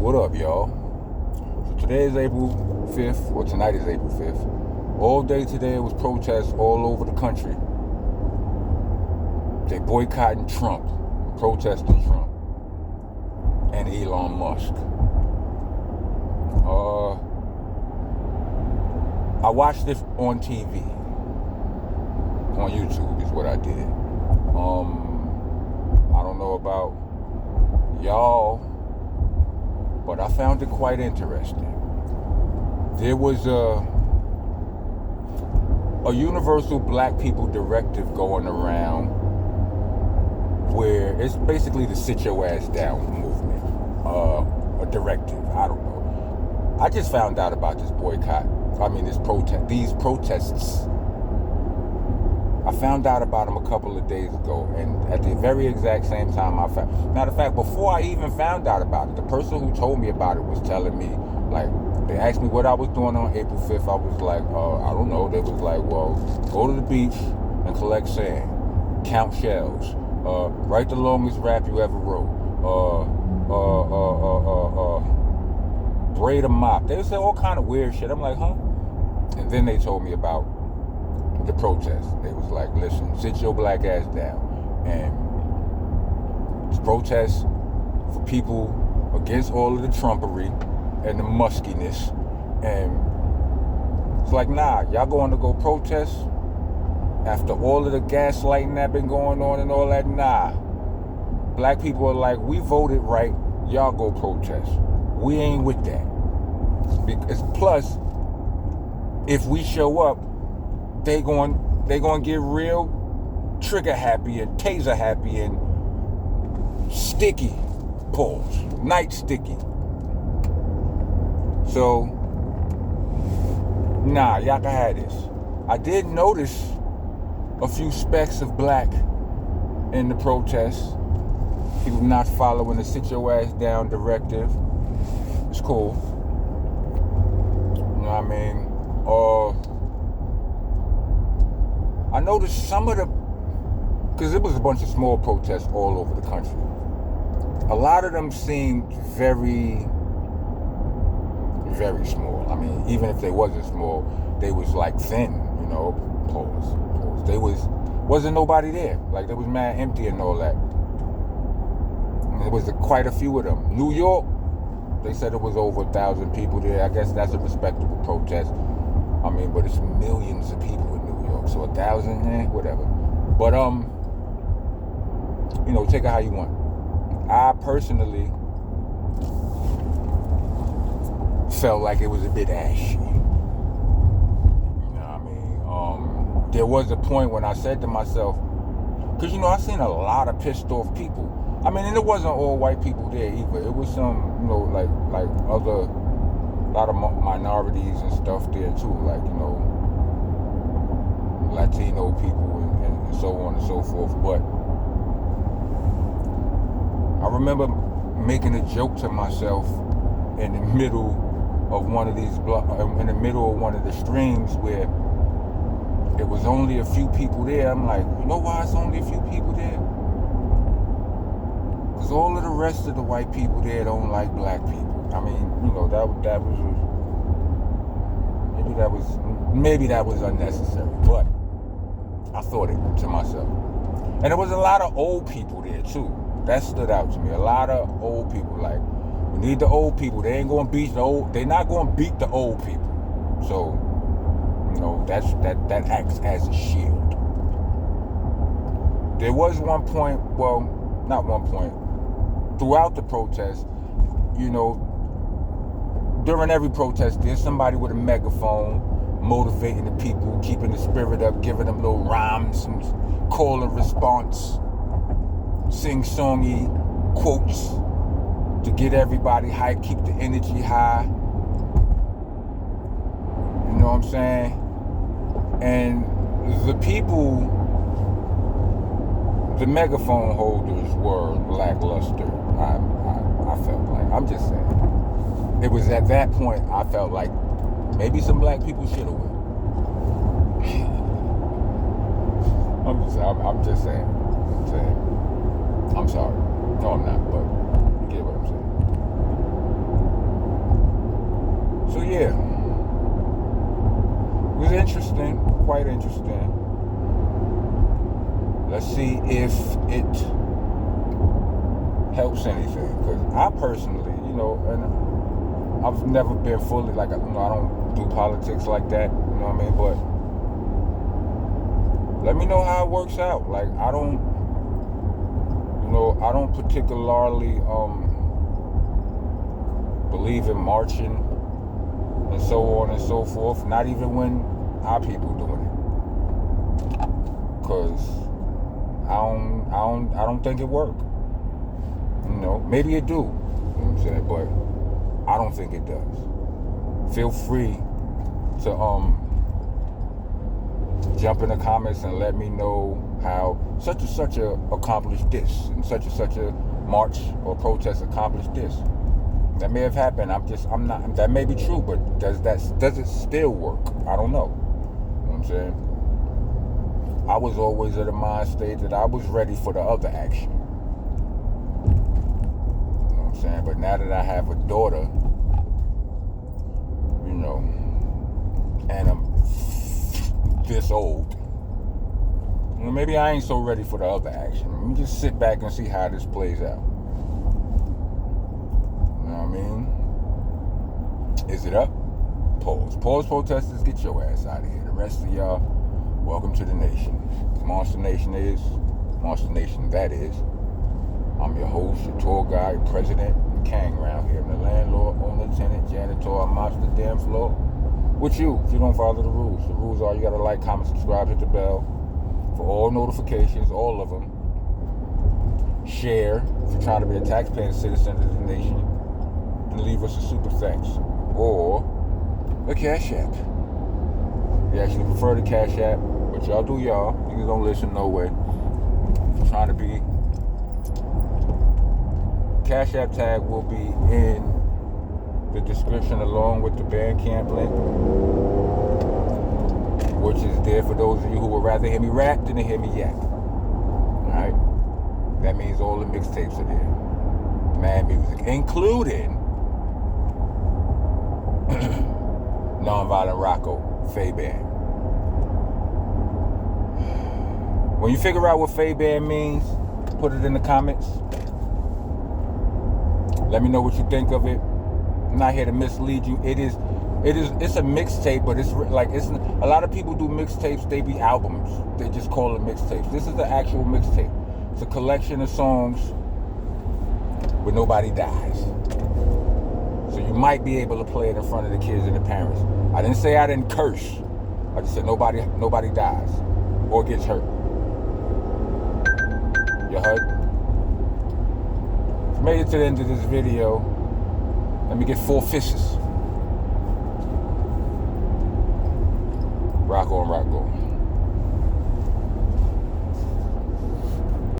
What up, y'all? So today is April 5th, or tonight is April 5th. All day today was protests all over the country. They boycotting Trump, protesting Trump, and Elon Musk. I watched this on TV, on YouTube is what I did. I don't know about y'all, but I found it quite interesting. There was a universal black people directive going around where it's basically the sit your ass down movement, a directive, I don't know. I just found out about this these protests. I found out about them a couple of days ago, and at the very exact same time matter of fact, before I even found out about it, the person who told me about it was telling me, like, they asked me what I was doing on April 5th. I was like, I don't know. They was like, well, go to the beach and collect sand, count shells, write the longest rap you ever wrote, braid a mop. They would say all kind of weird shit. I'm like, huh? And then they told me about the protest. They was like, listen, sit your black ass down. And it's protests for people against all of the Trumpery and the muskiness. And it's like, nah, y'all going to go protest after all of the gaslighting that been going on and all that? Nah. Black people are like, we voted right, y'all go protest. We ain't with that. Because plus, if we show up, they going to get real trigger happy and taser happy and sticky pulls, night sticky. So, nah, y'all can have this. I did notice a few specks of black in the protests. People not following the sit your ass down directive. It's cool. You know what I mean? I noticed some of because it was a bunch of small protests all over the country. A lot of them seemed very, very small. I mean, even if they wasn't small, they was like thin, you know, pause. They wasn't nobody there. Like, there was mad empty and all that. And there was quite a few of them. New York, they said it was over 1,000 people there. I guess that's a respectable protest. I mean, but it's millions of people in New York, so 1,000, whatever. But you know, take it how you want. I personally felt like it was a bit ashy. You know what I mean? There was a point when I said to myself, because, you know, I seen a lot of pissed off people. I mean, and it wasn't all white people there either. It was some, you know, like other, a lot of minorities and stuff there too, like, you know, Latino people and so on and so forth. But I remember making a joke to myself in the middle of one of these in the middle of one of the streams where it was only a few people there. I'm like, you know why it's only a few people there? Because all of the rest of the white people there don't like black people. I mean, you know, maybe that was unnecessary, but I thought it to myself. And there was a lot of old people there too. That stood out to me. A lot of old people. Like, we need the old people. They ain't gonna beat the old. They're not gonna beat the old people. So, you know, that acts as a shield. There was one point. Well, not one point. Throughout the protest, you know, during every protest, there's somebody with a megaphone motivating the people, keeping the spirit up, giving them little rhymes and call and response, sing-songy quotes to get everybody hyped, keep the energy high. You know what I'm saying? And the people, the megaphone holders were lackluster. I felt like, I'm just saying. It was at that point I felt like maybe some black people should have won. I'm just saying. I'm sorry. No, I'm not, but you get what I'm saying. see if it helps anything. Because I personally, and I've never been fully, like, I don't do politics like that, you know what I mean? But let me know how it works out. Like, I don't particularly believe in marching and so on and so forth. Not even when our people doing it, because I don't think it work. Maybe it do. You know what I'm saying? But I don't think it does. Feel free to jump in the comments and let me know how such and such accomplished this, and such a march or protest accomplished this. That may have happened. I'm not. That may be true, but does it still work? I don't know. You know what I'm saying? I was always at a mind state that I was ready for the other action. You know what I'm saying? But now that I have a daughter, and I'm this old, maybe I ain't so ready for the other action. Let me just sit back and see how this plays out. You know what I mean? Is it up? Pause. Pause, protesters, get your ass out of here. The rest of y'all, welcome to the nation. Monster Nation that is. I'm your host, your tour guide, president, and Kang around here. I'm the landlord, owner, tenant, janitor, I'm off the damn floor. With you, if you don't follow the rules. The rules are you gotta like, comment, subscribe, hit the bell for all notifications, all of them. Share if you're trying to be a taxpaying citizen of the nation, and leave us a super thanks or a Cash App. We actually prefer the Cash App, but y'all do y'all. Niggas don't listen no way. If you're trying to be, Cash App tag will be in the description along with the Bandcamp link, which is there for those of you who would rather hear me rap than to hear me yap. Alright? That means all the mixtapes are there. Mad music, including Nonviolent Rocco, Faye-Band. When you figure out what Faye-Band means, put it in the comments. Let me know what you think of it. I'm not here to mislead you. It's a mixtape, but it's a lot of people do mixtapes, they be albums. They just call it mixtapes. This is the actual mixtape. It's a collection of songs where nobody dies. So you might be able to play it in front of the kids and the parents. I didn't say I didn't curse. I just said nobody dies or gets hurt. You heard? If you made it to the end of this video, let me get 4 fishes. Rock on, rock on.